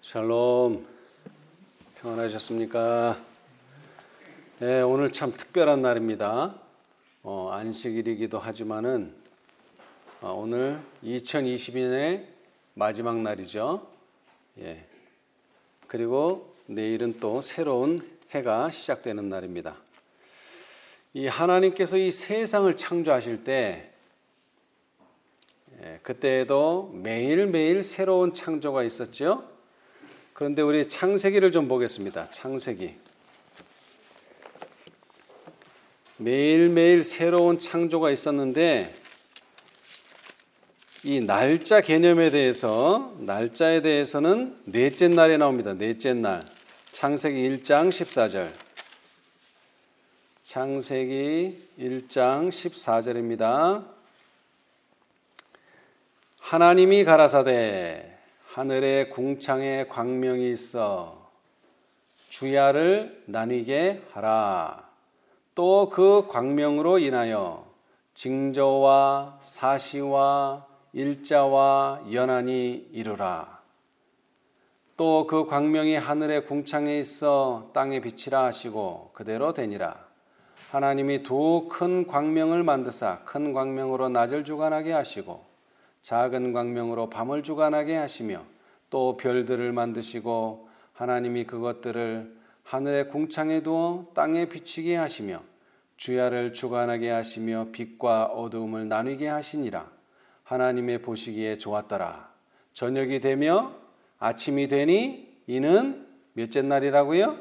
샬롬, 평안하셨습니까? 네, 오늘 참 특별한 날입니다. 안식일이기도 하지만은 오늘 2022년의 마지막 날이죠. 예. 그리고 내일은 또 새로운 해가 시작되는 날입니다. 이 하나님께서 이 세상을 창조하실 때 그때에도 매일매일 새로운 창조가 있었죠. 그런데 우리 창세기를 좀 보겠습니다. 창세기. 매일매일 새로운 창조가 있었는데 이 날짜 개념에 대해서, 날짜에 대해서는 넷째 날에 나옵니다. 넷째 날. 창세기 1장 14절. 창세기 1장 14절입니다. 하나님이 가라사대 하늘에 궁창에 광명이 있어 주야를 나뉘게 하라. 또 그 광명으로 인하여 징조와 사시와 일자와 연한이 이루라. 또 그 광명이 하늘의 궁창에 있어 땅에 비치라 하시고 그대로 되니라. 하나님이 두 큰 광명을 만드사 큰 광명으로 낮을 주관하게 하시고 작은 광명으로 밤을 주관하게 하시며 또 별들을 만드시고 하나님이 그것들을 하늘의 궁창에 두어 땅에 비치게 하시며 주야를 주관하게 하시며 빛과 어두움을 나누게 하시니라. 하나님의 보시기에 좋았더라. 저녁이 되며 아침이 되니 이는 몇째 날이라고요?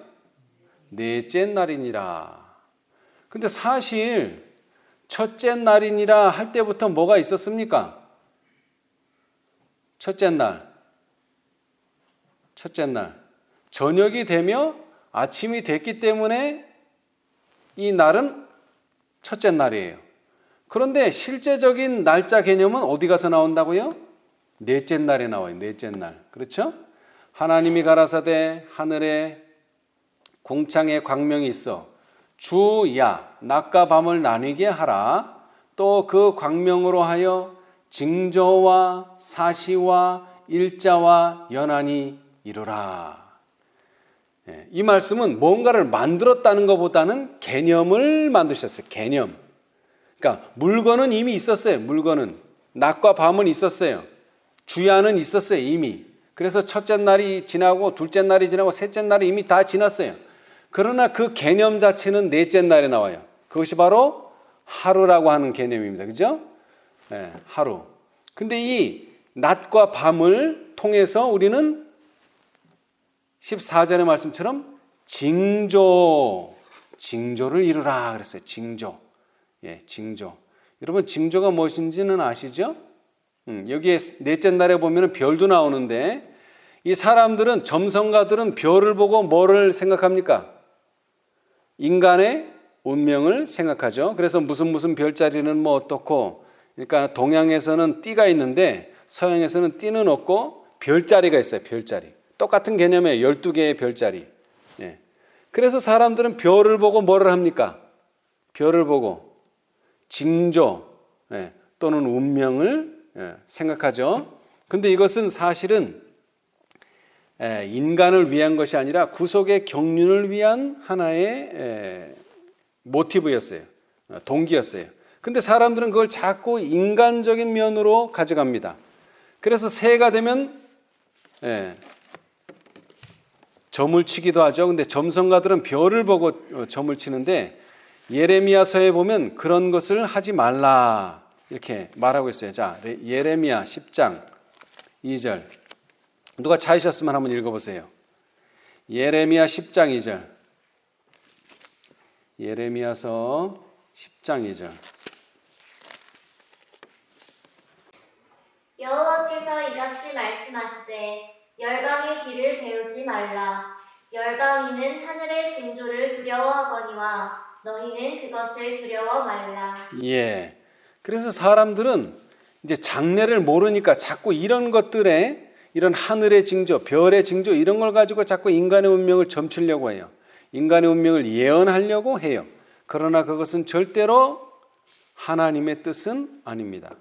넷째 날이니라. 근데 사실 첫째 날이니라 할 때부터 뭐가 있었습니까? 첫째 날. 저녁이 되며 아침이 됐기 때문에 이 날은 첫째 날이에요. 그런데 실제적인 날짜 개념은 어디 가서 나온다고요? 넷째 날에 나와요. 넷째 날. 그렇죠? 하나님이 가라사대 하늘에 궁창에 광명이 있어 주야 낮과 밤을 나뉘게 하라. 또 그 광명으로 하여 징조와 사시와 일자와 연한이 이루라. 이 말씀은 뭔가를 만들었다는 것보다는 개념을 만드셨어요. 개념. 그러니까 물건은 이미 있었어요. 물건은 낮과 밤은 있었어요. 주야는 있었어요. 이미. 그래서 첫째 날이 지나고 둘째 날이 지나고 셋째 날이 이미 다 지났어요. 그러나 그 개념 자체는 넷째 날에 나와요. 그것이 바로 하루라고 하는 개념입니다. 그죠? 하루. 근데 이 낮과 밤을 통해서 우리는 14절의 말씀처럼 징조를 이루라 그랬어요. 징조. 징조. 여러분 징조가 무엇인지는 아시죠? 여기에 넷째 날에 보면 별도 나오는데 이 사람들은 점성가들은 별을 보고 뭐를 생각합니까? 인간의 운명을 생각하죠. 그래서 무슨 별자리는 뭐 어떻고, 그러니까 동양에서는 띠가 있는데 서양에서는 띠는 없고 별자리가 있어요. 별자리. 똑같은 개념이에요. 12개의 별자리. 그래서 사람들은 별을 보고 뭐를 합니까? 별을 보고 징조 또는 운명을 생각하죠. 근데 이것은 사실은 인간을 위한 것이 아니라 구속의 경륜을 위한 하나의 모티브였어요. 동기였어요. 근데 사람들은 그걸 자꾸 인간적인 면으로 가져갑니다. 그래서 새해가 되면 점을 치기도 하죠. 근데 점성가들은 별을 보고 점을 치는데 예레미야서에 보면 그런 것을 하지 말라 이렇게 말하고 있어요. 자, 예레미야 10장 2절. 누가 찾으셨으면 한번 읽어보세요. 예레미야 10장 2절. 예레미야서 10장 2절. 여호와께서 이같이 말씀하시되 열방의 길을 배우지 말라. 열방인은 하늘의 징조를 두려워하거니와 너희는 그것을 두려워 말라. 그래서 사람들은 이제 장래를 모르니까 자꾸 이런 것들에 이런 하늘의 징조, 별의 징조 이런 걸 가지고 자꾸 인간의 운명을 점치려고 해요. 인간의 운명을 예언하려고 해요. 그러나 그것은 절대로 하나님의 뜻은 아닙니다.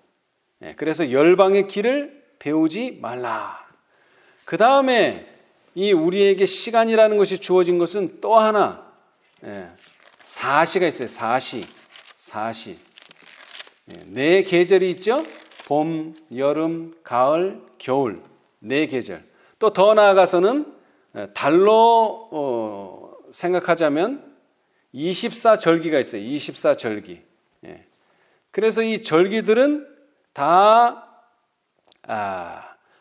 그래서 열방의 길을 배우지 말라. 그 다음에 이 우리에게 시간이라는 것이 주어진 것은 또 하나 사시가 있어요. 사시. 네 계절이 있죠. 봄, 여름, 가을, 겨울. 네 계절. 또 더 나아가서는 달로 생각하자면 24절기가 있어요. 24절기. 그래서 이 절기들은 다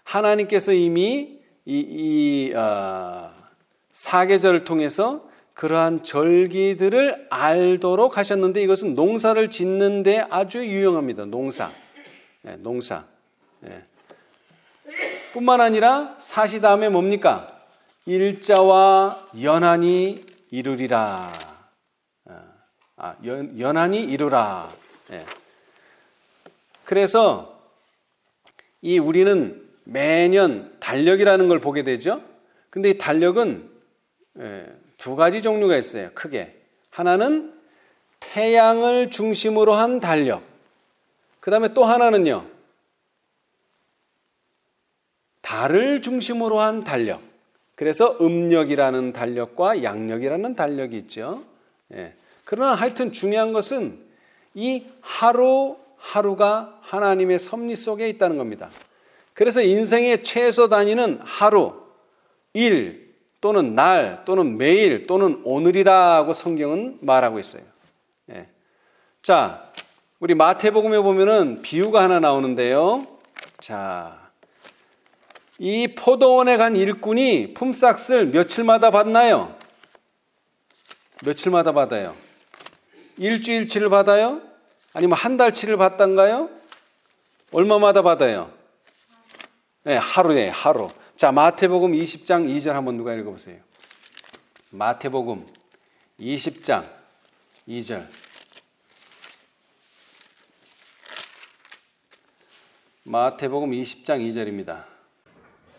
하나님께서 이미 이 사계절을 통해서 그러한 절기들을 알도록 하셨는데 이것은 농사를 짓는데 아주 유용합니다. 농사. 뿐만 아니라 사시 다음에 뭡니까? 일자와 연한이 이루리라. 연한이 이루라. 그래서 이 우리는 매년 달력이라는 걸 보게 되죠. 근데 이 달력은 두 가지 종류가 있어요. 크게. 하나는 태양을 중심으로 한 달력. 그 다음에 또 하나는요. 달을 중심으로 한 달력. 그래서 음력이라는 달력과 양력이라는 달력이 있죠. 그러나 하여튼 중요한 것은 이 하루하루가 하나님의 섭리 속에 있다는 겁니다. 그래서 인생의 최소 단위는 하루, 일 또는 날 또는 매일 또는 오늘이라고 성경은 말하고 있어요. 자, 우리 마태복음에 보면은 비유가 하나 나오는데요. 자, 이 포도원에 간 일꾼이 품삯을 며칠마다 받나요? 며칠마다 받아요? 일주일치를 받아요? 아니면 한 달치를 받던가요? 얼마마다 받아요? 하루에 하루. 자, 마태복음 20장 2절 한번 누가 읽어보세요. 마태복음 20장 2절. 마태복음 20장 2절입니다.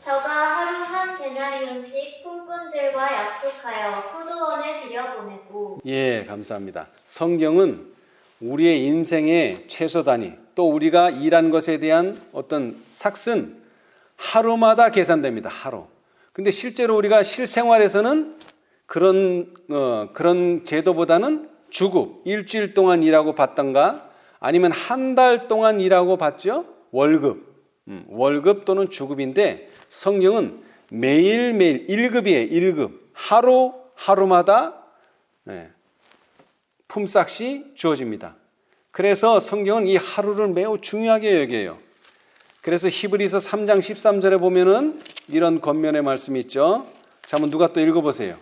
저가 하루 한 데나리온씩 품꾼들과 약속하여 포도원에 들여보내고. 예, 감사합니다. 성경은 우리의 인생의 최소 단위, 또 우리가 일한 것에 대한 어떤 삭은 하루마다 계산됩니다. 하루. 근데 실제로 우리가 실생활에서는 그런 제도보다는 주급, 일주일 동안 일하고 받던가 아니면 한 달 동안 일하고 받죠. 월급 또는 주급인데 성경은 매일매일 1급이에요. 1급. 하루마다 품삯이 주어집니다. 그래서 성경은 이 하루를 매우 중요하게 여겨요. 그래서 히브리서 3장 13절에 보면은 이런 권면의 말씀이 있죠. 자, 한번 누가 또 읽어보세요.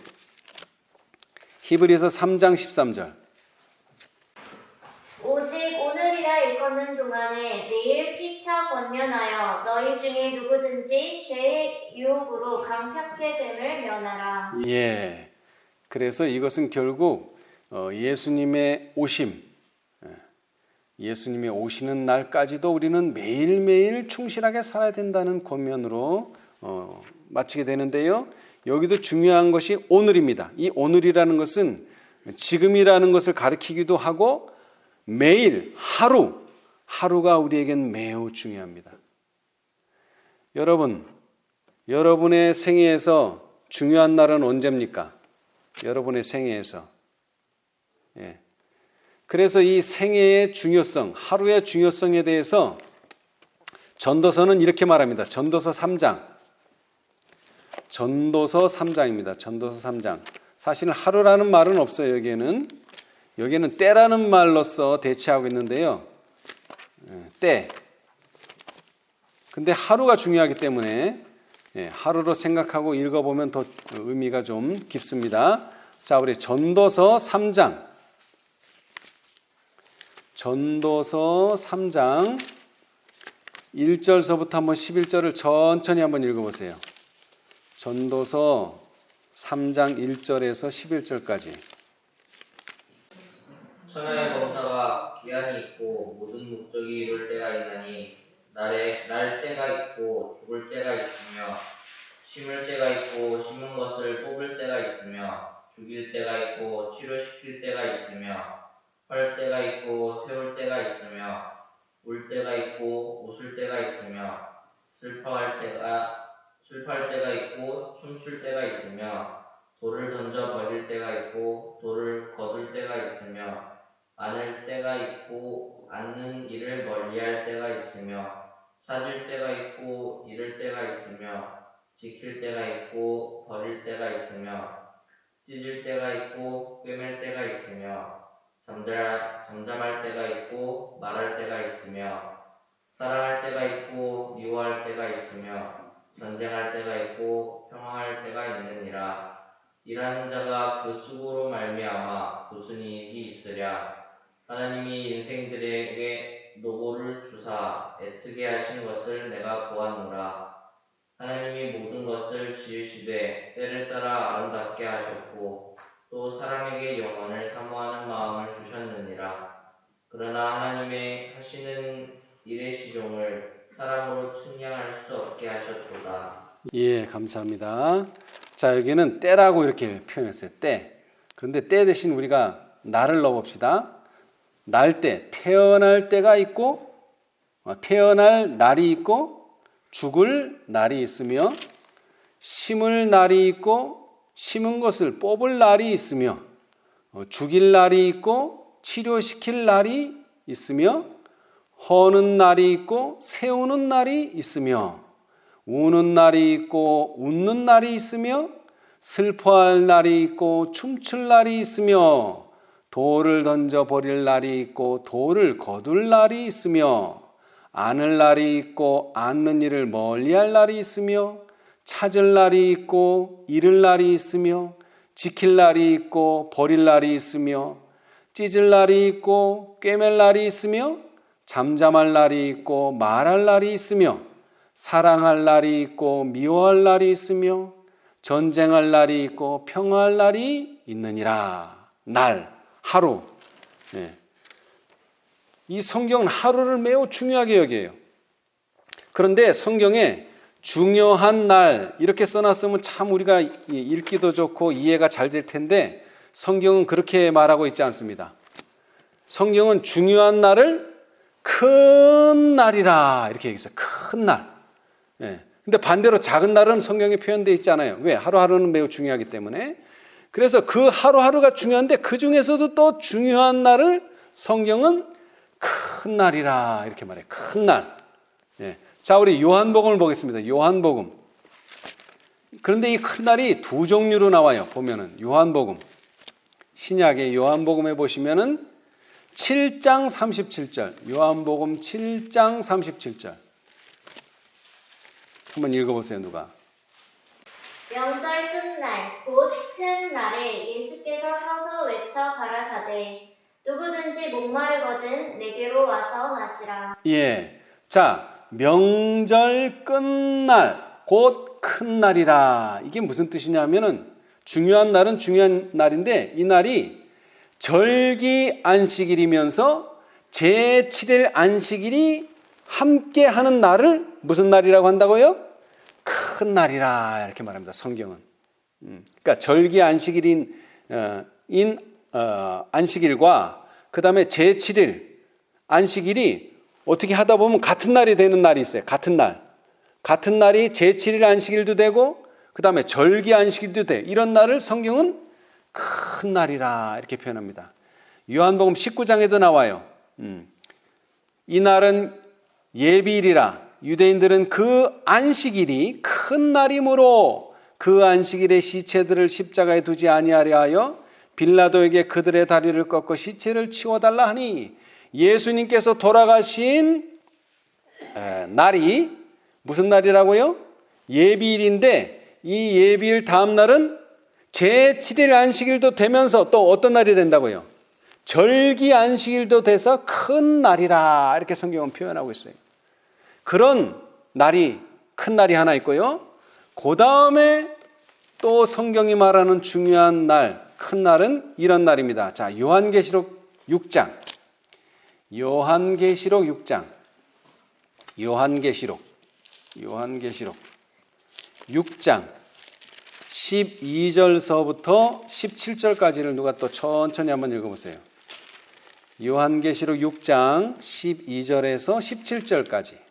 히브리서 3장 13절. 오직 오늘이라 일컫는 동안에 매일 피차 권면하여 너희 중에 누구든지 죄의 유혹으로 강팍해 됨을 면하라. 예. 그래서 이것은 결국 예수님의 예수님이 오시는 날까지도 우리는 매일매일 충실하게 살아야 된다는 권면으로 마치게 되는데요. 여기도 중요한 것이 오늘입니다. 이 오늘이라는 것은 지금이라는 것을 가리키기도 하고 매일 하루가 우리에겐 매우 중요합니다. 여러분의 생애에서 중요한 날은 언제입니까? 여러분의 생애에서. 그래서 이 생애의 중요성, 하루의 중요성에 대해서 전도서는 이렇게 말합니다. 전도서 3장. 전도서 3장입니다. 전도서 3장. 사실 하루라는 말은 없어요. 여기에는 때라는 말로서 대체하고 있는데요. 때. 근데 하루가 중요하기 때문에 하루로 생각하고 읽어보면 더 의미가 좀 깊습니다. 자, 우리 전도서 3장. 전도서 3장 1절서부터 한번 11절을 천천히 한번 읽어보세요. 전도서 3장 1절에서 11절까지. 천하의 범사가 기한이 있고 모든 목적이 이룰 때가 있나니 날 때가 있고 죽을 때가 있으며 심을 때가 있고 심은 것을 뽑을 때가 있으며 죽일 때가 있고 치료시킬 때가 있으며 헐 때가 있고 세울 때가 있으며 울 때가 있고 웃을 때가 있으며 슬퍼할 때가 슬퍼할 때가 있고 춤출 때가 있으며 돌을 던져 버릴 때가 있고 돌을 거둘 때가 있으며 안을 때가 있고 앉는 일을 멀리할 때가 있으며 찾을 때가 있고 잃을 때가 있으며 지킬 때가 있고 버릴 때가 있으며 찢을 때가 있고 꿰맬 때가 있으며 잠잠할 때가 있고 말할 때가 있으며 사랑할 때가 있고 미워할 때가 있으며 전쟁할 때가 있고 평화할 때가 있느니라. 일하는 자가 그 수고로 말미암아 무슨 이익이 있으랴. 하나님이 인생들에게 노고를 주사 애쓰게 하신 것을 내가 보았노라. 하나님이 모든 것을 지으시되 때를 따라 아름답게 하셨고 또 사람에게 영원을 사모하는 마음을 주셨느니라. 그러나 하나님의 하시는 일의 시종을 사람으로 측량할 수 없게 하셨도다. 예, 감사합니다. 자, 여기는 때라고 이렇게 표현했어요. 때. 그런데 때 대신 우리가 날을 넣어봅시다. 날 때, 태어날 때가 있고, 태어날 날이 있고, 죽을 날이 있으며, 심을 날이 있고, 심은 것을 뽑을 날이 있으며, 죽일 날이 있고, 치료시킬 날이 있으며, 허는 날이 있고, 세우는 날이 있으며, 우는 날이 있고, 웃는 날이 있으며, 슬퍼할 날이 있고, 춤출 날이 있으며, 돌을 던져 버릴 날이 있고 돌을 거둘 날이 있으며 안을 날이 있고 앉는 일을 멀리할 날이 있으며 찾을 날이 있고 잃을 날이 있으며 지킬 날이 있고 버릴 날이 있으며 찢을 날이 있고 꿰맬 날이 있으며 잠잠할 날이 있고 말할 날이 있으며 사랑할 날이 있고 미워할 날이 있으며 전쟁할 날이 있고 평화할 날이 있느니라. 날, 하루. 네. 이 성경은 하루를 매우 중요하게 여겨요. 그런데 성경에 중요한 날 이렇게 써놨으면 참 우리가 읽기도 좋고 이해가 잘 될 텐데 성경은 그렇게 말하고 있지 않습니다. 성경은 중요한 날을 큰 날이라 이렇게 얘기했어요. 큰 날. 네. 근데 반대로 작은 날은 성경에 표현되어 있지 않아요. 왜? 하루하루는 매우 중요하기 때문에. 그래서 그 하루하루가 중요한데 그 중에서도 또 중요한 날을 성경은 큰 날이라 이렇게 말해요. 큰 날. 예. 자, 우리 요한복음을 보겠습니다. 요한복음. 그런데 이 큰 날이 두 종류로 나와요. 보면은 요한복음. 신약의 요한복음에 보시면은 7장 37절. 요한복음 7장 37절. 한번 읽어보세요. 누가? 명절 끝날 곧 큰 날에 예수께서 서서 외쳐 가라사대 누구든지 목마르거든 내게로 와서 마시라. 예. 자, 명절 끝날 곧 큰 날이라. 이게 무슨 뜻이냐면은 중요한 날은 중요한 날인데 이 날이 절기 안식일이면서 제7일 안식일이 함께 하는 날을 무슨 날이라고 한다고요? 큰 날이라 이렇게 말합니다. 성경은. 그러니까 절기 안식일인 안식일과 그 다음에 제7일 안식일이 어떻게 하다 보면 같은 날이 되는 날이 있어요. 같은 날. 같은 날이 제7일 안식일도 되고 그 다음에 절기 안식일도 돼. 이런 날을 성경은 큰 날이라 이렇게 표현합니다. 요한복음 19장에도 나와요. 이 날은 예비일이라. 유대인들은 그 안식일이 큰 날이므로 그 안식일에 시체들을 십자가에 두지 아니하려 하여 빌라도에게 그들의 다리를 꺾어 시체를 치워달라 하니 예수님께서 돌아가신 날이 무슨 날이라고요? 예비일인데 이 예비일 다음 날은 제7일 안식일도 되면서 또 어떤 날이 된다고요? 절기 안식일도 돼서 큰 날이라 이렇게 성경은 표현하고 있어요. 그런 날이 큰 날이 하나 있고요. 그 다음에 또 성경이 말하는 중요한 날, 큰 날은 이런 날입니다. 자, 요한계시록 6장. 요한계시록 6장. 요한계시록 6장 12절서부터 17절까지를 누가 또 천천히 한번 읽어보세요. 요한계시록 6장 12절에서 17절까지.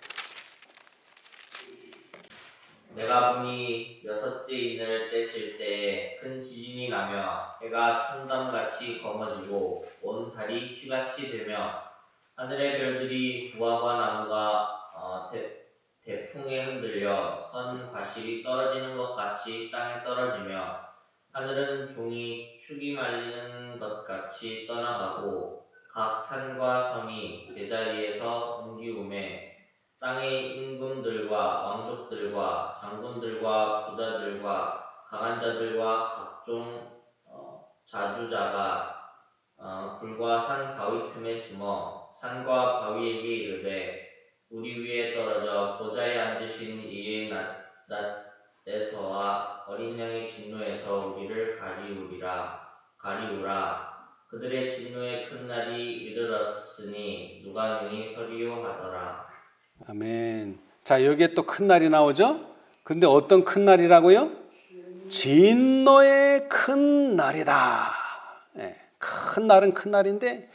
내가 보니 여섯째 인을 떼실 때에 큰 지진이 나며 해가 천담같이 검어지고 온 달이 피같이 되며 하늘의 별들이 무화과 나무가 대풍에 흔들려 선 과실이 떨어지는 것 같이 땅에 떨어지며 하늘은 종이 축이 말리는 것 같이 떠나가고 각 산과 섬이 제자리에서 옮기우매 땅의 임금들과 왕족들과 장군들과 부자들과 강한 자들과 각종 자주자가 불과 산 바위 틈에 숨어 산과 바위에게 이르되 우리 위에 떨어져 보좌에 앉으신 이의 낯에서와 어린 양의 진노에서 우리를 가리우라. 그들의 진노의 큰 날이 이르렀으니 누가 능히 서리요 하더라. 아멘. 자, 여기에 또 큰 날이 나오죠? 근데 어떤 큰 날이라고요? 진노의 큰 날이다. 예, 큰 날은 큰 날인데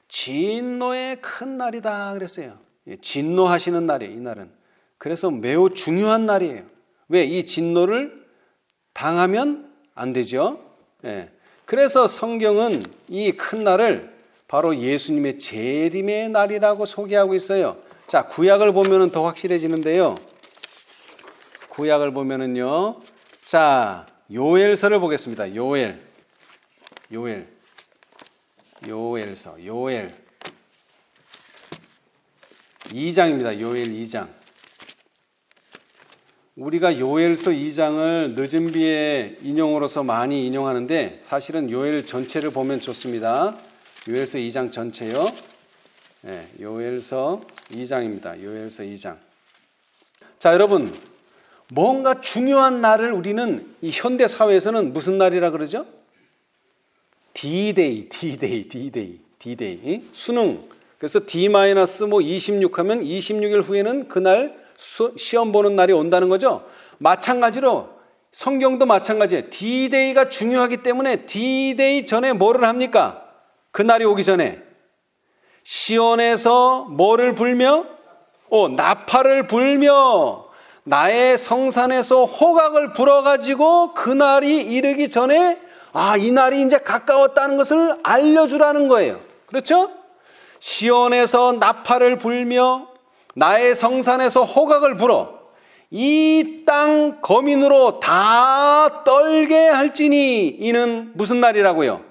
진노의 큰 날이다 그랬어요. 예, 진노하시는 날이에요, 이 날은. 그래서 매우 중요한 날이에요. 왜? 이 진노를 당하면 안 되죠. 예, 그래서 성경은 이 큰 날을 바로 예수님의 재림의 날이라고 소개하고 있어요. 자, 구약을 보면은 더 확실해지는데요. 구약을 보면은요. 자, 요엘서를 보겠습니다. 요엘서, 요엘 2장입니다. 요엘 2장. 우리가 요엘서 2장을 늦은 비의 인용으로서 많이 인용하는데 사실은 요엘 전체를 보면 좋습니다. 요엘서 2장 전체요. 네, 요엘서 2장입니다. 요엘서 2장. 자, 여러분, 뭔가 중요한 날을 우리는 이 현대 사회에서는 무슨 날이라 그러죠? D-Day. 수능. 그래서 D-26 하면 26일 후에는 그날 시험 보는 날이 온다는 거죠. 마찬가지로 성경도 마찬가지예요. D-Day가 중요하기 때문에 D-Day 전에 뭐를 합니까? 그날이 오기 전에 시온에서 뭐를 불며? 나팔을 불며 나의 성산에서 호각을 불어가지고 그날이 이르기 전에 이 날이 이제 가까웠다는 것을 알려주라는 거예요. 그렇죠? 시온에서 나팔을 불며 나의 성산에서 호각을 불어 이 땅 거민으로 다 떨게 할지니 이는 무슨 날이라고요?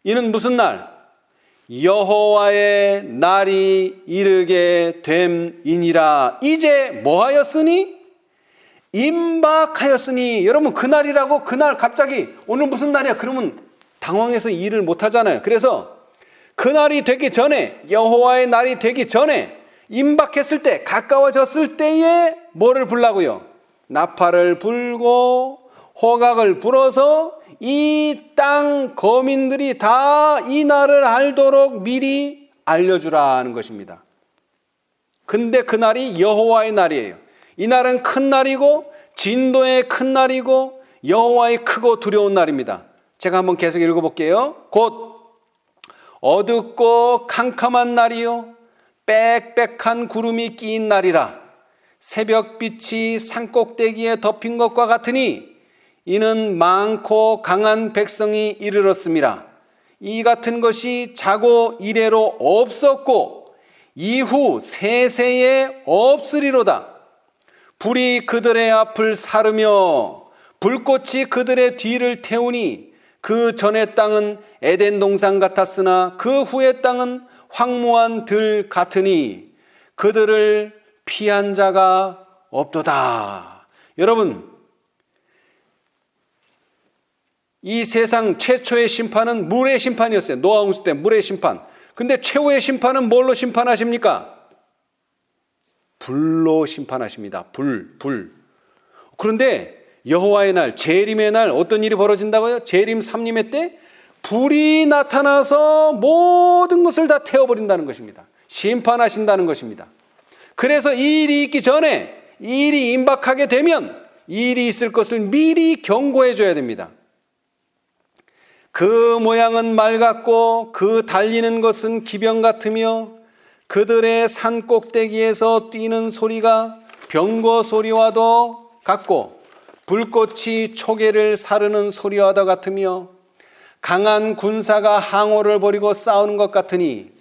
이는 무슨 날? 여호와의 날이 이르게 됨이니라. 이제 뭐하였으니? 임박하였으니. 여러분, 그날이라고 그날 갑자기 오늘 무슨 날이야? 그러면 당황해서 일을 못하잖아요. 그래서 그날이 되기 전에, 여호와의 날이 되기 전에, 임박했을 때, 가까워졌을 때에 뭐를 불라고요? 나팔을 불고 호각을 불어서 이 땅 거민들이 다 이 날을 알도록 미리 알려주라는 것입니다. 근데 그날이 여호와의 날이에요. 이 날은 큰 날이고 진노의 큰 날이고 여호와의 크고 두려운 날입니다. 제가 한번 계속 읽어볼게요. 곧 어둡고 캄캄한 날이요 빽빽한 구름이 끼인 날이라. 새벽빛이 산꼭대기에 덮인 것과 같으니 이는 많고 강한 백성이 이르렀습니다. 이 같은 것이 자고 이래로 없었고 이후 세세에 없으리로다. 불이 그들의 앞을 사르며 불꽃이 그들의 뒤를 태우니 그 전의 땅은 에덴 동산 같았으나 그 후의 땅은 황무한 들 같으니 그들을 피한 자가 없도다. 여러분, 이 세상 최초의 심판은 물의 심판이었어요. 노아 홍수 때 물의 심판. 근데 최후의 심판은 뭘로 심판하십니까? 불로 심판하십니다. 불. 그런데 여호와의 날, 재림의 날 어떤 일이 벌어진다고요? 재림 3림의 때 불이 나타나서 모든 것을 다 태워버린다는 것입니다. 심판하신다는 것입니다. 그래서 이 일이 있기 전에, 이 일이 임박하게 되면 이 일이 있을 것을 미리 경고해 줘야 됩니다. 그 모양은 말 같고 그 달리는 것은 기병 같으며 그들의 산 꼭대기에서 뛰는 소리가 병거 소리와도 같고 불꽃이 초계를 사르는 소리와도 같으며 강한 군사가 항호를 벌이고 싸우는 것 같으니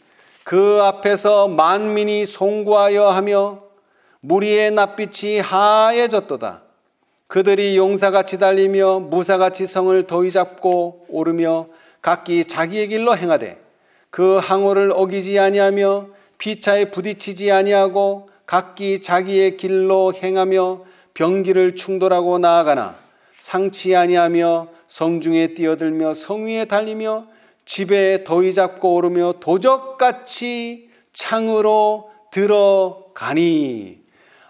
그 앞에서 만민이 송구하여 하며 무리의 낯빛이 하얘졌도다. 그들이 용사같이 달리며 무사같이 성을 더위 잡고 오르며 각기 자기의 길로 행하되 그 항호를 어기지 아니하며 피차에 부딪히지 아니하고 각기 자기의 길로 행하며 병기를 충돌하고 나아가나 상치 아니하며 성중에 뛰어들며 성 위에 달리며 집에 더위 잡고 오르며 도적같이 창으로 들어가니.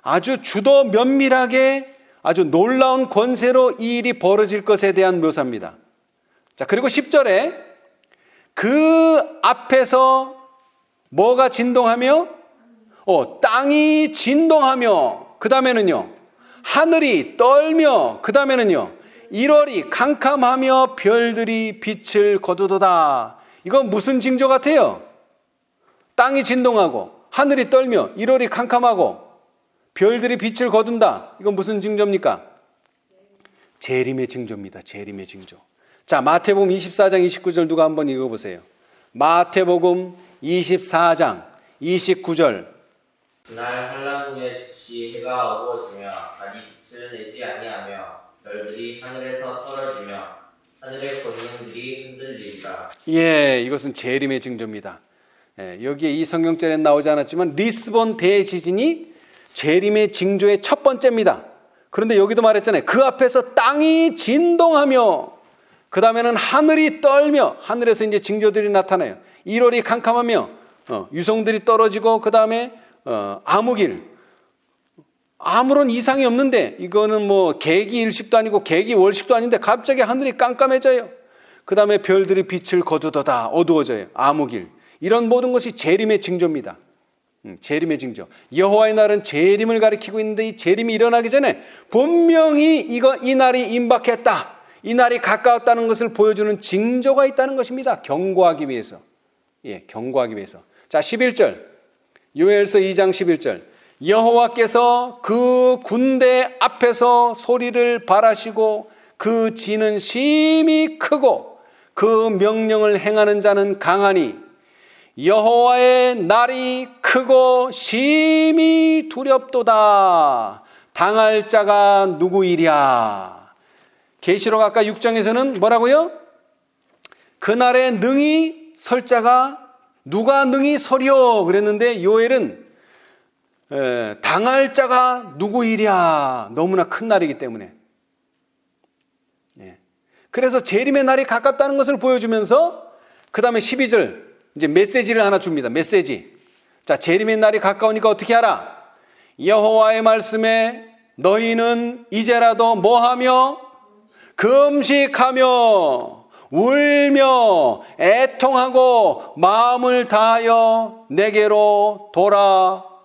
아주 주도 면밀하게 아주 놀라운 권세로 이 일이 벌어질 것에 대한 묘사입니다. 자, 그리고 10절에 그 앞에서 뭐가 진동하며? 땅이 진동하며, 그 다음에는요, 하늘이 떨며, 그 다음에는요, 1월이 캄캄하며 별들이 빛을 거두도다. 이건 무슨 징조 같아요? 땅이 진동하고 하늘이 떨며 1월이 캄캄하고 별들이 빛을 거둔다. 이건 무슨 징조입니까? 재림의 징조입니다. 재림의 징조. 자, 마태복음 24장 29절 누가 한번 읽어보세요. 마태복음 24장 29절. 그날 환란 후에 즉시 해가 어두워지며 달이 빛을 내지 아니하며 별들이 하늘에서 떨어지며 하늘의 권능들이 흔들리리라. 예, 이것은 재림의 징조입니다. 여기에 이 성경절에는 나오지 않았지만 리스본 대지진이 재림의 징조의 첫 번째입니다. 그런데 여기도 말했잖아요. 그 앞에서 땅이 진동하며 그 다음에는 하늘이 떨며, 하늘에서 이제 징조들이 나타나요. 1월이 캄캄하며 유성들이 떨어지고 그 다음에 암흑일, 아무런 이상이 없는데, 이거는 뭐 개기일식도 아니고 개기월식도 아닌데 갑자기 하늘이 깜깜해져요. 그 다음에 별들이 빛을 거두도다. 어두워져요. 암흑일. 이런 모든 것이 재림의 징조입니다. 재림의 징조. 여호와의 날은 재림을 가리키고 있는데 이 재림이 일어나기 전에 분명히 이 날이 임박했다, 이 날이 가까웠다는 것을 보여주는 징조가 있다는 것입니다. 경고하기 위해서. 예, 경고하기 위해서. 자, 11절. 요엘서 2장 11절. 여호와께서 그 군대 앞에서 소리를 발하시고 그 지는 심히 크고 그 명령을 행하는 자는 강하니 여호와의 날이 크고 심히 두렵도다. 당할 자가 누구이랴. 계시록 아까 6장에서는 뭐라고요? 그날에 능히 설 자가 누가 능히 서리요 그랬는데 요엘은 당할 자가 누구이랴. 너무나 큰 날이기 때문에. 그래서 재림의 날이 가깝다는 것을 보여주면서 그 다음에 12절 이제 메시지를 하나 줍니다. 메시지. 자, 재림의 날이 가까우니까 어떻게 하라? 여호와의 말씀에 너희는 이제라도 뭐하며 금식하며 울며 애통하고 마음을 다하여 내게로 돌아오라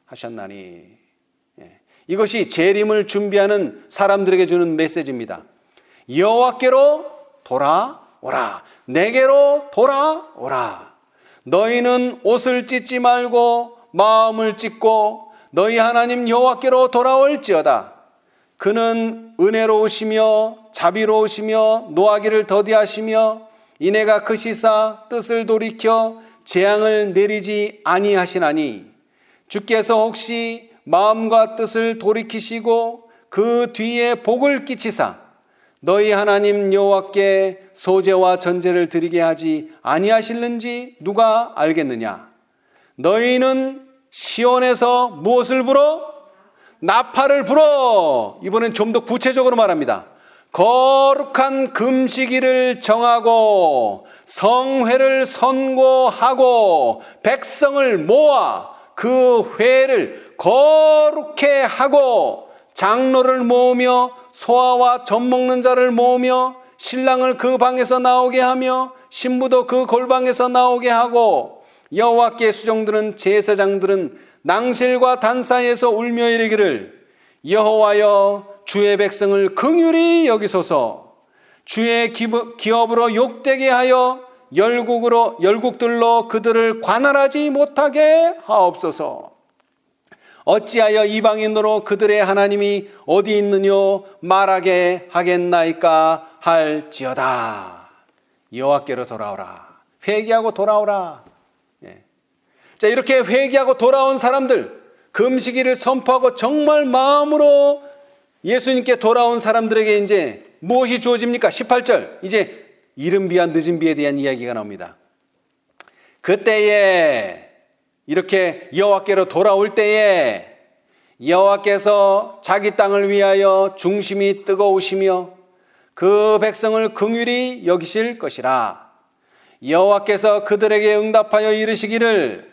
하셨나니. 이것이 재림을 준비하는 사람들에게 주는 메시지입니다. 여호와께로 돌아오라. 내게로 돌아오라. 너희는 옷을 찢지 말고 마음을 찢고 너희 하나님 여호와께로 돌아올지어다. 그는 은혜로우시며 자비로우시며 노하기를 더디하시며 이내가 크시사 뜻을 돌이켜 재앙을 내리지 아니하시나니 주께서 혹시 마음과 뜻을 돌이키시고 그 뒤에 복을 끼치사 너희 하나님 여호와께 소제와 전제를 드리게 하지 아니하실는지 누가 알겠느냐. 너희는 시온에서 무엇을 불어? 나팔을 불어. 이번엔 좀 더 구체적으로 말합니다. 거룩한 금식일을 정하고 성회를 선고하고 백성을 모아 그 회를 거룩해 하고 장로를 모으며 소아와 젖 먹는 자를 모으며 신랑을 그 방에서 나오게 하며 신부도 그 골방에서 나오게 하고 여호와께 수종드는 제사장들은 낭실과 단사에서 울며 이르기를 여호와여 주의 백성을 긍휼히 여기소서. 주의 기업으로 욕되게 하여 열국들로 그들을 관할하지 못하게 하옵소서. 어찌하여 이방인으로 그들의 하나님이 어디 있느뇨 말하게 하겠나이까 할지어다. 여호와께로 돌아오라. 회개하고 돌아오라. 예. 자, 이렇게 회개하고 돌아온 사람들, 금식일을 선포하고 정말 마음으로 예수님께 돌아온 사람들에게 이제 무엇이 주어집니까? 18절. 이제 이른 비와 늦은 비에 대한 이야기가 나옵니다. 그때에 이렇게 여호와께로 돌아올 때에 여호와께서 자기 땅을 위하여 중심이 뜨거우시며 그 백성을 긍휼히 여기실 것이라. 여호와께서 그들에게 응답하여 이르시기를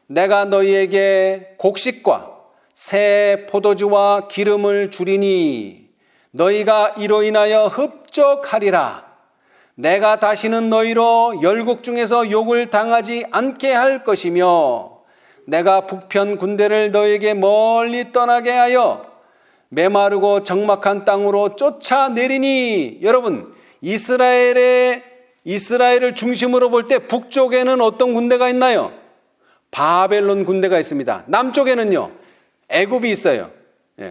내가 너희에게 곡식과 새 포도주와 기름을 주리니 너희가 이로 인하여 흡족하리라. 내가 다시는 너희로 열국 중에서 욕을 당하지 않게 할 것이며 내가 북편 군대를 너희에게 멀리 떠나게 하여 메마르고 적막한 땅으로 쫓아내리니. 여러분, 이스라엘을 중심으로 볼 때 북쪽에는 어떤 군대가 있나요? 바벨론 군대가 있습니다. 남쪽에는요, 애굽이 있어요.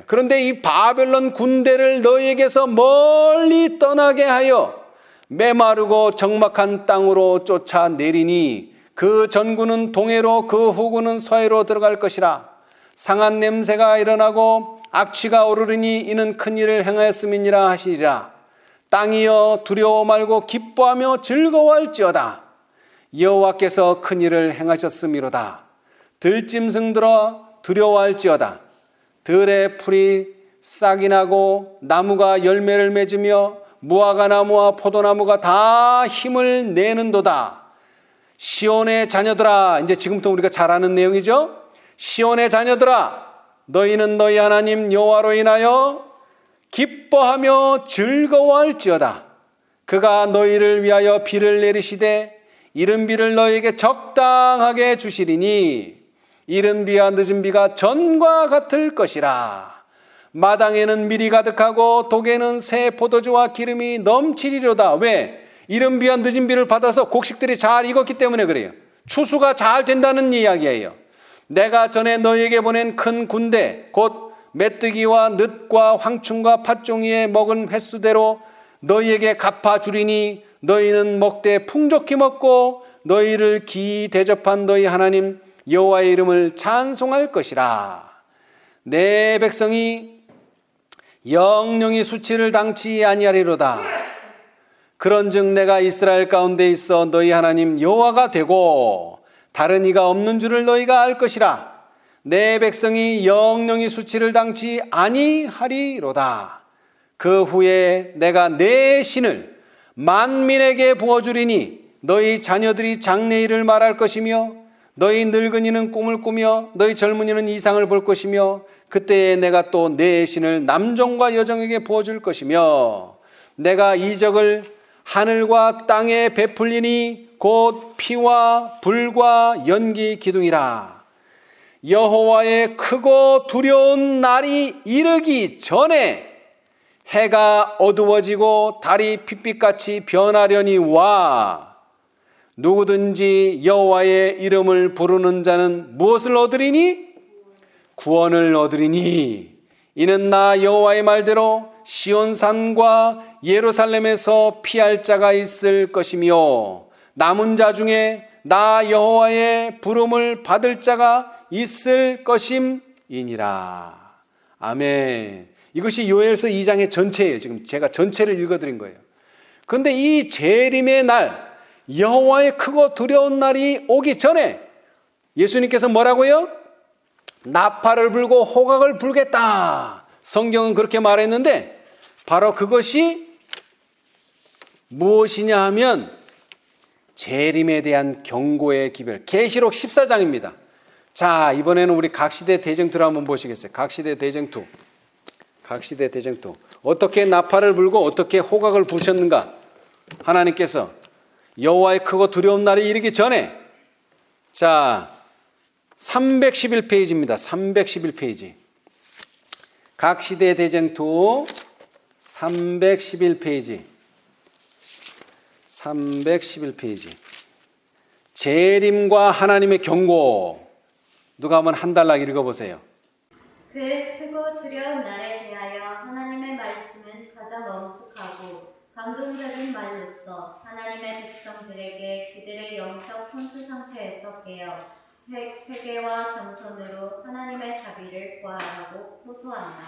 그런데 이 바벨론 군대를 너희에게서 멀리 떠나게 하여 메마르고 적막한 땅으로 쫓아내리니 그 전구는 동해로 그 후구는 서해로 들어갈 것이라. 상한 냄새가 일어나고 악취가 오르리니 이는 큰 일을 행하였음이니라 하시리라. 땅이여 두려워 말고 기뻐하며 즐거워할지어다. 여호와께서 큰 일을 행하셨음이로다. 들짐승들아 두려워할지어다. 들의 풀이 싹이 나고 나무가 열매를 맺으며 무화과 나무와 포도나무가 다 힘을 내는도다. 시온의 자녀들아, 이제 지금부터 우리가 잘 아는 내용이죠. 시온의 자녀들아, 너희는 너희 하나님 여호와로 인하여 기뻐하며 즐거워할지어다. 그가 너희를 위하여 비를 내리시되 이른 비를 너희에게 적당하게 주시리니 이른 비와 늦은 비가 전과 같을 것이라. 마당에는 밀이 가득하고 독에는 새 포도주와 기름이 넘치리로다. 왜? 이른 비와 늦은 비를 받아서 곡식들이 잘 익었기 때문에 그래요. 추수가 잘 된다는 이야기예요. 내가 전에 너희에게 보낸 큰 군대 곧 메뚜기와 늑과 황충과 팥종이에 먹은 횟수대로 너희에게 갚아주리니 너희는 먹되 풍족히 먹고 너희를 기이 대접한 너희 하나님 여호와의 이름을 찬송할 것이라. 내 백성이 영영이 수치를 당치 아니하리로다. 그런즉 내가 이스라엘 가운데 있어 너희 하나님 여호와가 되고 다른 이가 없는 줄을 너희가 알 것이라. 내 백성이 영영이 수치를 당치 아니하리로다. 그 후에 내가 내 신을 만민에게 부어주리니 너희 자녀들이 장래일을 말할 것이며 너희 늙은이는 꿈을 꾸며 너희 젊은이는 이상을 볼 것이며 그때에 내가 또 내 신을 남종과 여종에게 부어줄 것이며 내가 이적을 하늘과 땅에 베풀리니 곧 피와 불과 연기 기둥이라. 여호와의 크고 두려운 날이 이르기 전에 해가 어두워지고 달이 핏빛같이 변하려니 와. 누구든지 여호와의 이름을 부르는 자는 무엇을 얻으리니? 구원을 얻으리니. 이는 나 여호와의 말대로 시온산과 예루살렘에서 피할 자가 있을 것이며 남은 자 중에 나 여호와의 부름을 받을 자가 있을 것임이니라. 아멘. 이것이 요엘서 2장의 전체예요. 지금 제가 전체를 읽어드린 거예요. 그런데 이 재림의 날, 여호와의 크고 두려운 날이 오기 전에 예수님께서 뭐라고요? 나팔을 불고 호각을 불겠다. 성경은 그렇게 말했는데 바로 그것이 무엇이냐 하면 재림에 대한 경고의 기별, 계시록 14장입니다. 자, 이번에는 우리 각시대 대쟁투를 한번 보시겠어요? 각시대 대쟁투. 각시대 대쟁투. 어떻게 나팔을 불고 어떻게 호각을 부셨는가? 하나님께서 여호와의 크고 두려운 날이 이르기 전에. 자, 311페이지입니다. 311페이지. 각시대 대쟁투 311페이지. 311페이지. 재림과 하나님의 경고. 누가 한번 한 달락 읽어보세요. 그 크고 두려운 날에 대하여 하나님의 말씀은 가장 엄숙하고 감동적인 말로써 하나님의 백성들에게 그들의 영적 혼수 상태에서 깨어 회개와 겸손으로 하나님의 자비를 구하라고 호소한다.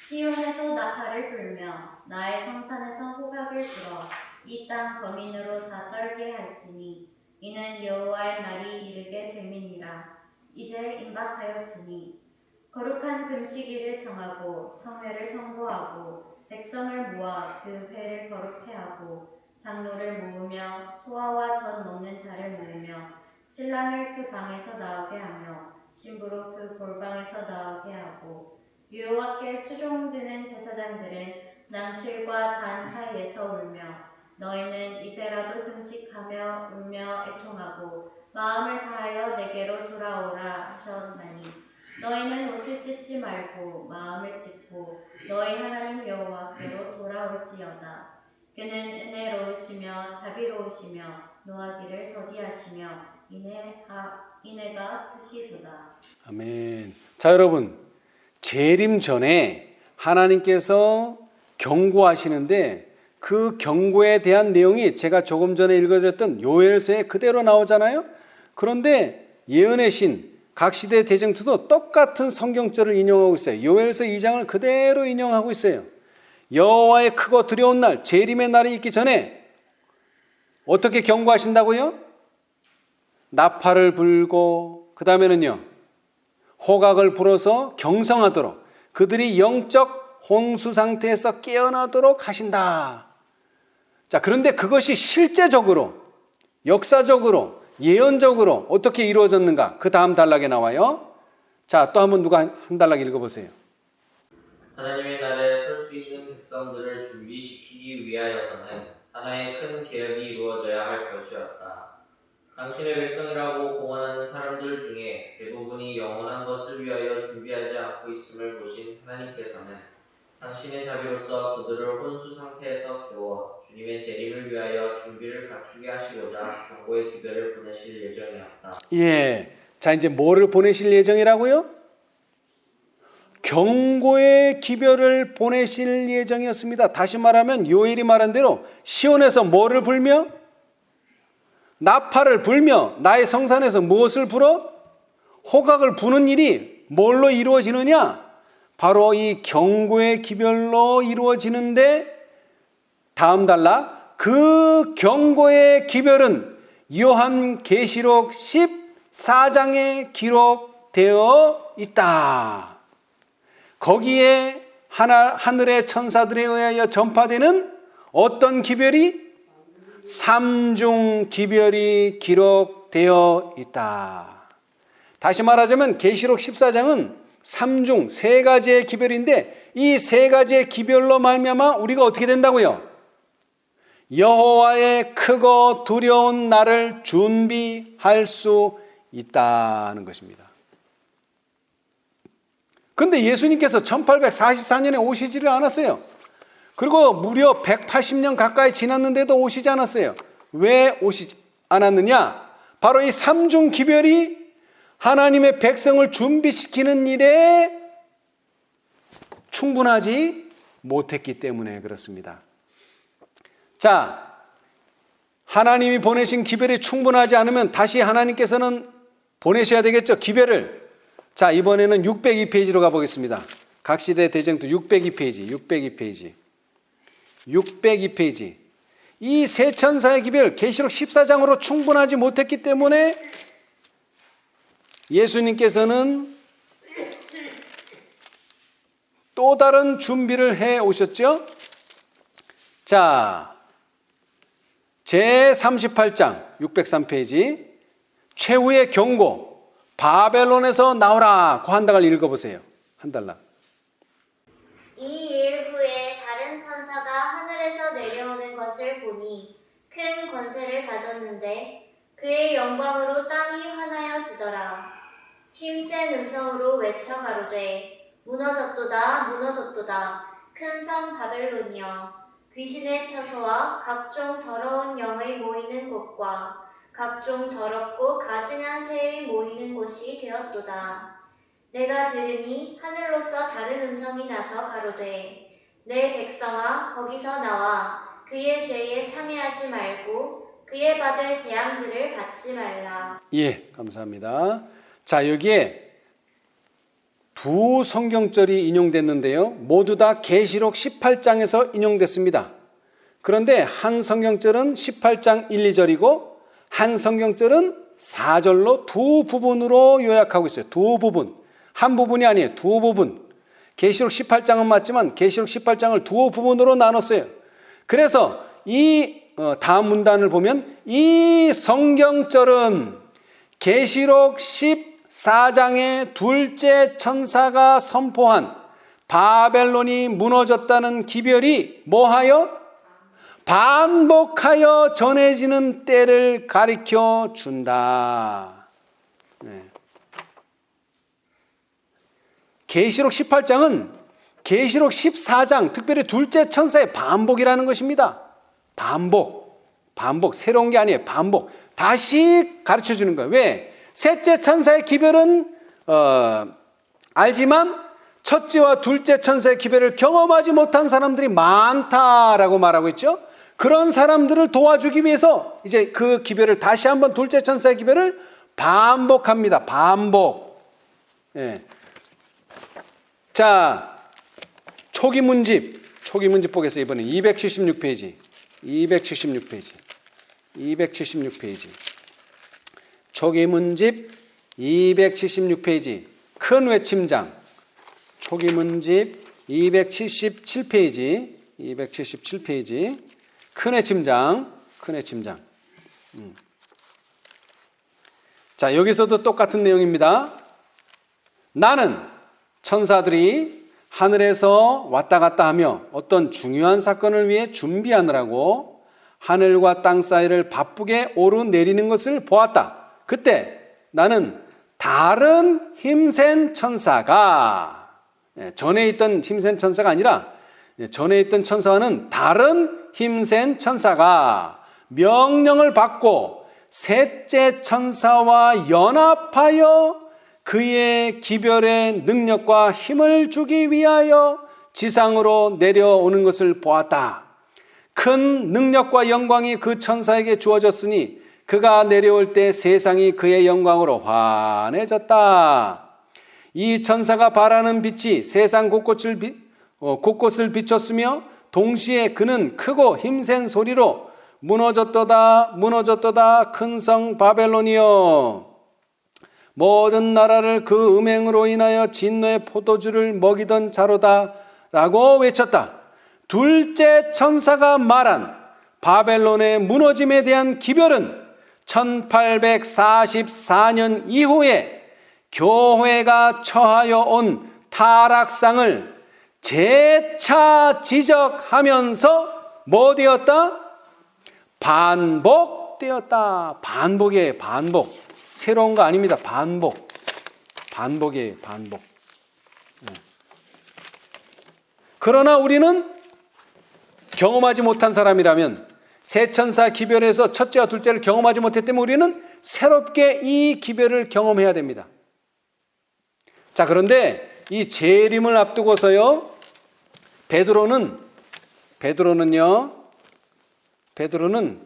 시온에서 나팔을 불며 나의 성산에서 호각을 불어 이 땅 거민으로 다 떨게 할지니 이는 여호와의 날이 이르게 됨이니라. 이제 임박하였으니 거룩한 금식일을 정하고 성회를 선고하고 백성을 모아 그 회를 거룩해 하고 장로를 모으며 소아와 젖 먹는 자를 모으며 신랑을 그 방에서 나오게 하며 신부로 그 골방에서 나오게 하고 여호와께 수종드는 제사장들은 낭실과 단 사이에서 울며 너희는 이제라도 금식하며 울며 애통하고 마음을 다하여 내게로 돌아오라 하셨나니 너희는 옷을 찢지 말고 마음을 찢고 너희 하나님 여호와께로 돌아올지어다. 그는 은혜로우시며 자비로우시며 노하기를 더디하시며 인애가 크시도다. 아멘. 자, 여러분, 재림 전에 하나님께서 경고하시는데 그 경고에 대한 내용이 제가 조금 전에 읽어드렸던 요엘서에 그대로 나오잖아요. 그런데 예언의 신 각 시대 대쟁투도 똑같은 성경절을 인용하고 있어요. 요엘서 2장을 그대로 인용하고 있어요. 여호와의 크고 두려운 날, 재림의 날이 있기 전에 어떻게 경고하신다고요? 나팔을 불고 그 다음에는요, 호각을 불어서 경성하도록, 그들이 영적 혼수 상태에서 깨어나도록 하신다. 자, 그런데 그것이 실제적으로, 역사적으로, 예언적으로 어떻게 이루어졌는가? 그 다음 단락에 나와요. 자, 또 한번 누가 한 단락 읽어보세요. 하나님의 날에 설 수 있는 백성들을 준비시키기 위하여서는 하나의 큰 계획이 이루어져야 할 것이었다. 당신의 백성이라고 공언하는 사람들 중에 대부분이 영원한 것을 위하여 준비하지 않고 있음을 보신 하나님께서는 당신의 자비로서 그들을 혼수 상태에서 깨워 주님의 재림을 위하여 준비를 갖추게 하시고자 경고의 기별을 보내실 예정이었다. 예. 자, 이제 뭐를 보내실 예정이라고요? 경고의 기별을 보내실 예정이었습니다. 다시 말하면 요엘이 말한 대로 시온에서 뭐를 불며? 나팔을 불며 나의 성산에서 무엇을 불어? 호각을 부는 일이 뭘로 이루어지느냐? 바로 이 경고의 기별로 이루어지는데, 다음 단락, 그 경고의 기별은 요한계시록 14장에 기록되어 있다. 거기에 하늘의 천사들에 의하여 전파되는 어떤 기별이? 삼중 기별이 기록되어 있다. 다시 말하자면 계시록 14장은 삼중, 세 가지의 기별인데 이 세 가지의 기별로 말미암아 우리가 어떻게 된다고요? 여호와의 크고 두려운 날을 준비할 수 있다는 것입니다. 그런데 예수님께서 1844년에 오시지를 않았어요. 그리고 무려 180년 가까이 지났는데도 오시지 않았어요. 왜 오시지 않았느냐? 바로 이 삼중 기별이 하나님의 백성을 준비시키는 일에 충분하지 못했기 때문에 그렇습니다. 자, 하나님이 보내신 기별이 충분하지 않으면 다시 하나님께서는 보내셔야 되겠죠, 기별을. 자, 이번에는 602페이지로 가보겠습니다. 각시대 대쟁투 602페이지. 602페이지. 이 세 천사의 기별, 계시록 14장으로 충분하지 못했기 때문에 예수님께서는 또 다른 준비를 해 오셨죠? 자, 제38장 603페이지 최후의 경고, 바벨론에서 나오라. 그 한 단락을 읽어보세요. 한 단락. 이 일 후에 다른 천사가 하늘에서 내려오는 것을 보니 큰 권세를 가졌는데 그의 영광으로 땅이 환하여지더라. 힘센 음성으로 외쳐 가로되 무너졌도다 큰 성 바벨론이여, 귀신의 처소와 각종 더러운 영의 모이는 곳과 각종 더럽고 가증한 새의 모이는 곳이 되었도다. 내가 들으니 하늘로서 다른 음성이 나서 가로되 내 백성아 거기서 나와 그의 죄에 참여하지 말고 그의 받을 재앙들을 받지 말라. 예, 감사합니다. 자, 여기에 두 성경절이 인용됐는데요. 모두 다 계시록 18장에서 인용됐습니다. 그런데 한 성경절은 18장 1, 2절이고 한 성경절은 4절로 두 부분으로 요약하고 있어요. 두 부분. 한 부분이 아니에요. 두 부분. 계시록 18장은 맞지만 계시록 18장을 두 부분으로 나눴어요. 그래서 이 다음 문단을 보면 이 성경절은 계시록 14장의 둘째 천사가 선포한 바벨론이 무너졌다는 기별이 뭐하여? 반복하여 전해지는 때를 가리켜 준다. 네. 계시록 18장은 계시록 14장, 특별히 둘째 천사의 반복이라는 것입니다. 반복, 새로운 게 아니에요. 반복. 다시 가르쳐 주는 거예요. 왜? 셋째 천사의 기별은 알지만 첫째와 둘째 천사의 기별을 경험하지 못한 사람들이 많다라고 말하고 있죠. 그런 사람들을 도와주기 위해서 이제 그 기별을 다시 한번 둘째 천사의 기별을 반복합니다. 반복. 예. 자, 초기 문집 보겠어요. 이번엔 276페이지. 276페이지. 초기 문집 276페이지. 큰 외침장. 초기 문집 277페이지. 277페이지. 큰 외침장. 자, 여기서도 똑같은 내용입니다. 나는 천사들이 하늘에서 왔다 갔다 하며 어떤 중요한 사건을 위해 준비하느라고 하늘과 땅 사이를 바쁘게 오르내리는 것을 보았다. 그때 나는 다른 힘센 천사가, 전에 있던 힘센 천사가 아니라 전에 있던 천사와는 다른 힘센 천사가 명령을 받고 셋째 천사와 연합하여 그의 기별의 능력과 힘을 주기 위하여 지상으로 내려오는 것을 보았다. 큰 능력과 영광이 그 천사에게 주어졌으니 그가 내려올 때 세상이 그의 영광으로 환해졌다. 이 천사가 발하는 빛이 세상 곳곳을 비췄으며 동시에 그는 크고 힘센 소리로 무너졌도다 큰 성 바벨론이여 모든 나라를 그 음행으로 인하여 진노의 포도주를 먹이던 자로다 라고 외쳤다. 둘째 천사가 말한 바벨론의 무너짐에 대한 기별은 1844년 이후에 교회가 처하여 온 타락상을 재차 지적하면서 뭐 되었다? 반복되었다. 반복이에요. 반복. 새로운 거 아닙니다. 반복이에요. 반복. 그러나 우리는 경험하지 못한 사람이라면 세 천사 기별에서 첫째와 둘째를 경험하지 못했다면 우리는 새롭게 이 기별을 경험해야 됩니다. 자, 그런데 이 재림을 앞두고서요, 베드로는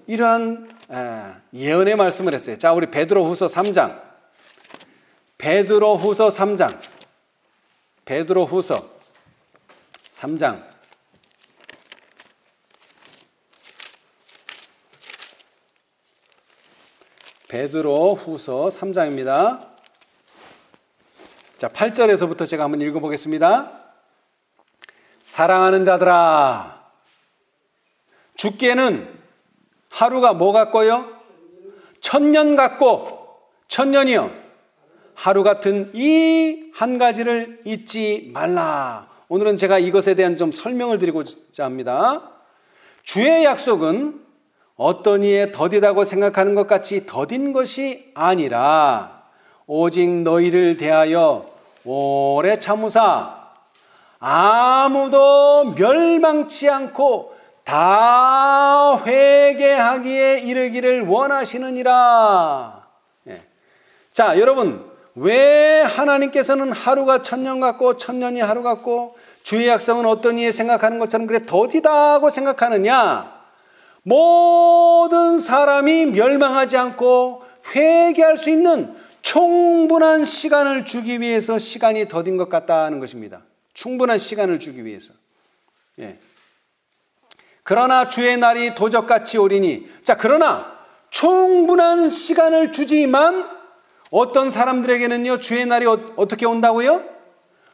이러한 예언의 말씀을 했어요. 자, 우리 베드로후서 3장. 베드로후서 3장. 베드로후서 3장입니다. 자, 8절에서부터 제가 한번 읽어보겠습니다. 사랑하는 자들아, 주께는 하루가 뭐 같고요? 1000년 같고, 1000년이요. 하루 같은 이 한 가지를 잊지 말라. 오늘은 제가 이것에 대한 좀 설명을 드리고자 합니다. 주의 약속은 어떤 이에 더디다고 생각하는 것 같이 더딘 것이 아니라 오직 너희를 대하여 오래 참으사 아무도 멸망치 않고 다 회개하기에 이르기를 원하시느니라. 자, 여러분, 왜 하나님께서는 하루가 천년 같고 천년이 하루 같고 주의 약속은 어떤 이에 생각하는 것처럼 그래 더디다고 생각하느냐? 모든 사람이 멸망하지 않고 회개할 수 있는 충분한 시간을 주기 위해서 시간이 더딘 것 같다는 것입니다. 충분한 시간을 주기 위해서. 예. 그러나 주의 날이 도적같이 오리니. 자, 그러나 충분한 시간을 주지만 어떤 사람들에게는요, 주의 날이 어떻게 온다고요?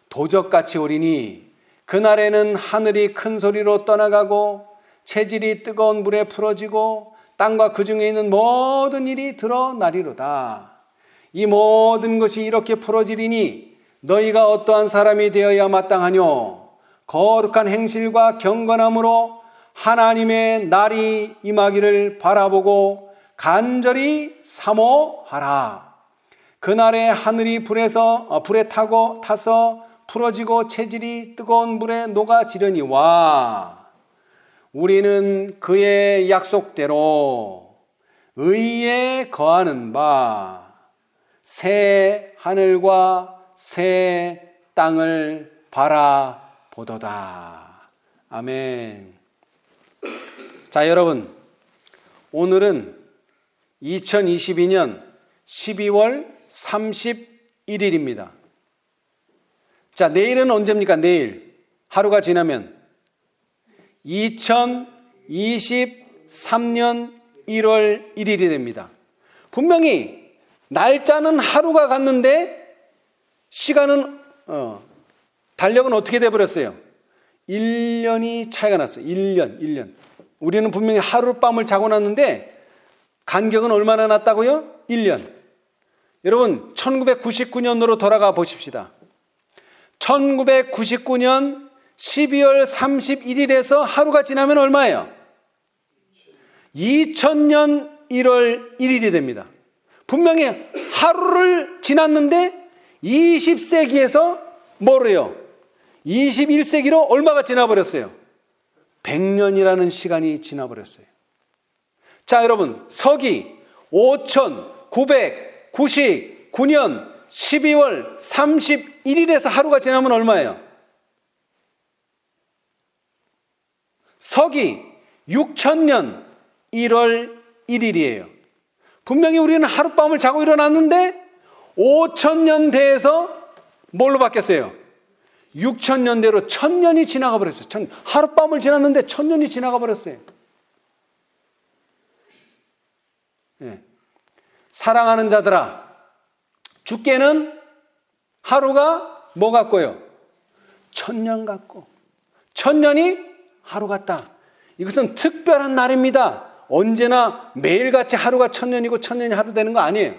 도적같이 오리니. 그날에는 하늘이 큰 소리로 떠나가고 체질이 뜨거운 물에 풀어지고 땅과 그 중에 있는 모든 일이 드러나리로다. 이 모든 것이 이렇게 풀어지리니 너희가 어떠한 사람이 되어야 마땅하뇨? 거룩한 행실과 경건함으로 하나님의 날이 임하기를 바라보고 간절히 사모하라. 그날에 하늘이 불에 타서 풀어지고 체질이 뜨거운 물에 녹아지려니와 우리는 그의 약속대로 의에 거하는 바 새 하늘과 새 땅을 바라보도다. 아멘. 자, 여러분, 오늘은 2022년 12월 31일입니다. 자, 내일은 언제입니까? 내일. 하루가 지나면 2023년 1월 1일이 됩니다. 분명히 날짜는 하루가 갔는데 시간은 달력은 어떻게 돼버렸어요? 1년이 차이가 났어요. 1년. 우리는 분명히 하룻밤을 자고 났는데 간격은 얼마나 났다고요? 1년. 여러분 1999년으로 돌아가 보십시다. 1999년 12월 31일에서 하루가 지나면 얼마예요? 2000년 1월 1일이 됩니다. 분명히 하루를 지났는데 20세기에서 뭐래요? 21세기로 얼마가 지나버렸어요? 100년이라는 시간이 지나버렸어요. 자, 여러분, 서기 5999년 12월 31일에서 하루가 지나면 얼마예요? 서기 6000년 1월 1일이에요. 분명히 우리는 하룻밤을 자고 일어났는데 5000년 대에서 뭘로 바뀌었어요? 6000년대로 1000년이 지나가 버렸어요. 하룻밤을 지났는데 1000년이 지나가 버렸어요. 예. 사랑하는 자들아, 주께는 하루가 뭐 같고요? 1000년 같고 1000년이 하루 같다. 이것은 특별한 날입니다. 언제나 매일같이 하루가 1000년이고 1000년이 하루 되는 거 아니에요.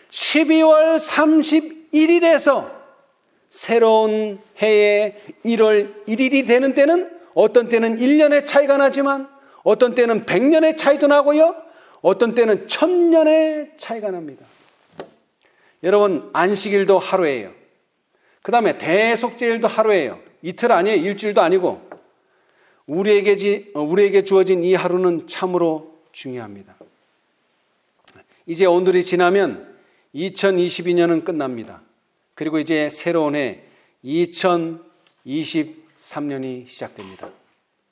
12월 31일에서 새로운 해의 1월 1일이 되는 때는 어떤 때는 1년의 차이가 나지만 어떤 때는 100년의 차이도 나고요. 어떤 때는 1000년의 차이가 납니다. 여러분, 안식일도 하루예요. 그 다음에 대속제일도 하루예요. 이틀 아니에요. 일주일도 아니고. 우리에게 주어진 이 하루는 참으로 중요합니다. 이제 오늘이 지나면 2022년은 끝납니다. 그리고 이제 새로운 해 2023년이 시작됩니다.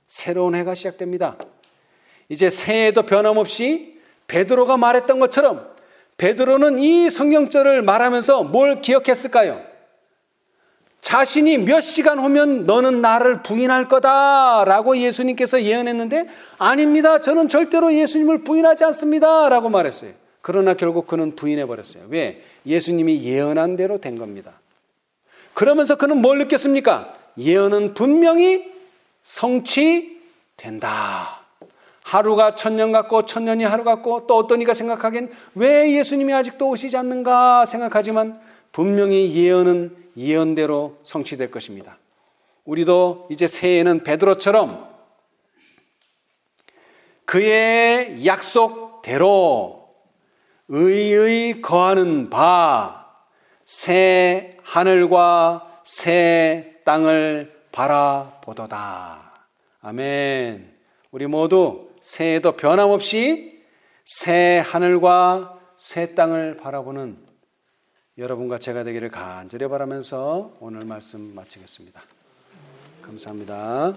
새로운 해가 시작됩니다. 이제 새해에도 변함없이 베드로가 말했던 것처럼 베드로는 이 성경절을 말하면서 뭘 기억했을까요? 자신이 몇 시간 후면 너는 나를 부인할 거다라고 예수님께서 예언했는데 아닙니다. 저는 절대로 예수님을 부인하지 않습니다. 라고 말했어요. 그러나 결국 그는 부인해버렸어요. 왜? 예수님이 예언한 대로 된 겁니다. 그러면서 그는 뭘 느꼈습니까? 예언은 분명히 성취된다. 하루가 1000년 같고 1000년이 하루 같고 또 어떤 이가 생각하기엔 왜 예수님이 아직도 오시지 않는가 생각하지만 분명히 예언은 예언대로 성취될 것입니다. 우리도 이제 새해에는 베드로처럼 그의 약속대로 의의 거하는 바 새 하늘과 새 땅을 바라보도다. 아멘. 우리 모두 새해에도 변함없이 새 하늘과 새 땅을 바라보는 여러분과 제가 되기를 간절히 바라면서 오늘 말씀 마치겠습니다. 감사합니다.